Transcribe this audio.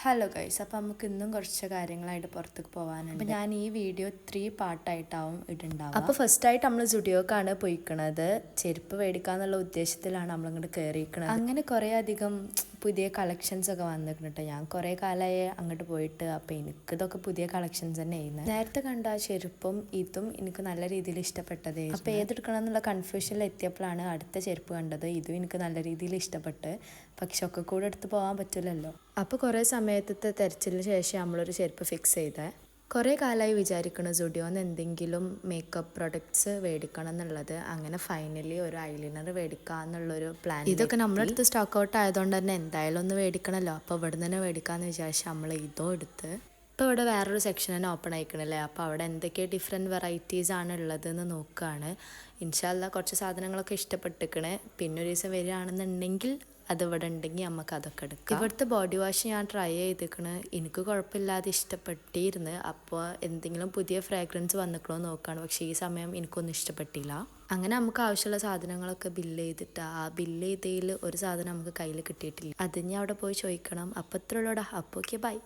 Hello guys, അപ്പോൾ നമുക്ക് ഇന്നും കുറച്ച് കാര്യങ്ങളായിട്ട് പുറത്തേക്ക് പോകാനുണ്ട്. അപ്പോൾ ഞാൻ ഈ വീഡിയോ 3 പാർട്ടായിട്ടാവും ഇടുണ്ടാവുക. അപ്പോൾ ഫസ്റ്റായിട്ട് നമ്മൾ സ്റ്റുഡിയോക്കാണ് പോയിക്കണത്. ചെരുപ്പ് മേടിക്കാന്നുള്ള ഉദ്ദേശത്തിലാണ് നമ്മളിങ്ങോട്ട് കയറിയിരിക്കണത്. അങ്ങനെ കുറേ അധികം പുതിയ കളക്ഷൻസ് ഒക്കെ വന്നിട്ടുണ്ട്. ഞാൻ കുറേ കാലമായി അങ്ങോട്ട് പോയിട്ട്, അപ്പോൾ എനിക്കിതൊക്കെ പുതിയ കളക്ഷൻസ് തന്നെ ആയിരുന്നു. നേരത്തെ കണ്ട ആ ചെരുപ്പും ഇതും എനിക്ക് നല്ല രീതിയിൽ ഇഷ്ടപ്പെട്ടതേ. അപ്പോൾ ഏതെടുക്കണം എന്നുള്ള കൺഫ്യൂഷനിൽ എത്തിയപ്പോഴാണ് അടുത്ത ചെരുപ്പ് കണ്ടത്. ഇതും എനിക്ക് നല്ല രീതിയിൽ ഇഷ്ടപ്പെട്ട്, പക്ഷെ ഒക്കെ കൂടെ എടുത്ത് പോകാൻ പറ്റില്ലല്ലോ. അപ്പോൾ കുറേ സമയത്തെ തെരച്ചിലിന് ശേഷം നമ്മളൊരു ചെരുപ്പ് ഫിക്സ് ചെയ്തേ. കുറേ കാലമായി വിചാരിക്കണം സ്റ്റുഡിയോന്ന് എന്തെങ്കിലും മേക്കപ്പ് പ്രൊഡക്ട്സ് മേടിക്കണം എന്നുള്ളത്. അങ്ങനെ ഫൈനലി ഒരു ഐലൈനർ മേടിക്കുക എന്നുള്ളൊരു പ്ലാൻ. ഇതൊക്കെ നമ്മളടുത്ത് സ്റ്റോക്ക് ഔട്ട് ആയതുകൊണ്ട് തന്നെ എന്തായാലും ഒന്ന് മേടിക്കണമല്ലോ. അപ്പോൾ ഇവിടെ നിന്ന് തന്നെ മേടിക്കാമെന്ന് വിചാരിച്ചാൽ നമ്മൾ ഇതോ എടുത്ത്. ഇപ്പോൾ ഇവിടെ വേറൊരു സെക്ഷൻ തന്നെ ഓപ്പൺ ആയിക്കണല്ലേ. അപ്പോൾ അവിടെ എന്തൊക്കെ ഡിഫറെൻറ്റ് വെറൈറ്റീസ് ആണ് ഉള്ളതെന്ന് നോക്കുകയാണ്. ഇൻഷാ അല്ലാ കുറച്ച് സാധനങ്ങളൊക്കെ ഇഷ്ടപ്പെട്ടിക്കണേ. പിന്നെ ഒരു ദിവസം വരികയാണെന്നുണ്ടെങ്കിൽ അത് ഇവിടെ ഉണ്ടെങ്കിൽ നമുക്ക് അതൊക്കെ എടുക്കാം. ഇവിടുത്തെ ബോഡി വാഷ് ഞാൻ ട്രൈ ചെയ്തിരിക്കണ്. എനിക്ക് കുഴപ്പമില്ലാതെ ഇഷ്ടപ്പെട്ടിരുന്നു. അപ്പോൾ എന്തെങ്കിലും പുതിയ ഫ്രാഗ്രൻസ് വന്നിക്കണോ നോക്കുകയാണ്. പക്ഷേ ഈ സമയം എനിക്കൊന്നും ഇഷ്ടപ്പെട്ടില്ല. അങ്ങനെ നമുക്ക് ആവശ്യമുള്ള സാധനങ്ങളൊക്കെ ബില്ല് ചെയ്തിട്ട് ആ ബില്ല് ചെയ്തതിൽ ഒരു സാധനം നമുക്ക് കയ്യിൽ കിട്ടിയിട്ടില്ല. അത് ഞാൻ അവിടെ പോയി ചോദിക്കണം. അപ്പോൾ ഇത്രയുള്ളൂടാ. അപ്പോൾ ഓക്കെ, ബൈ.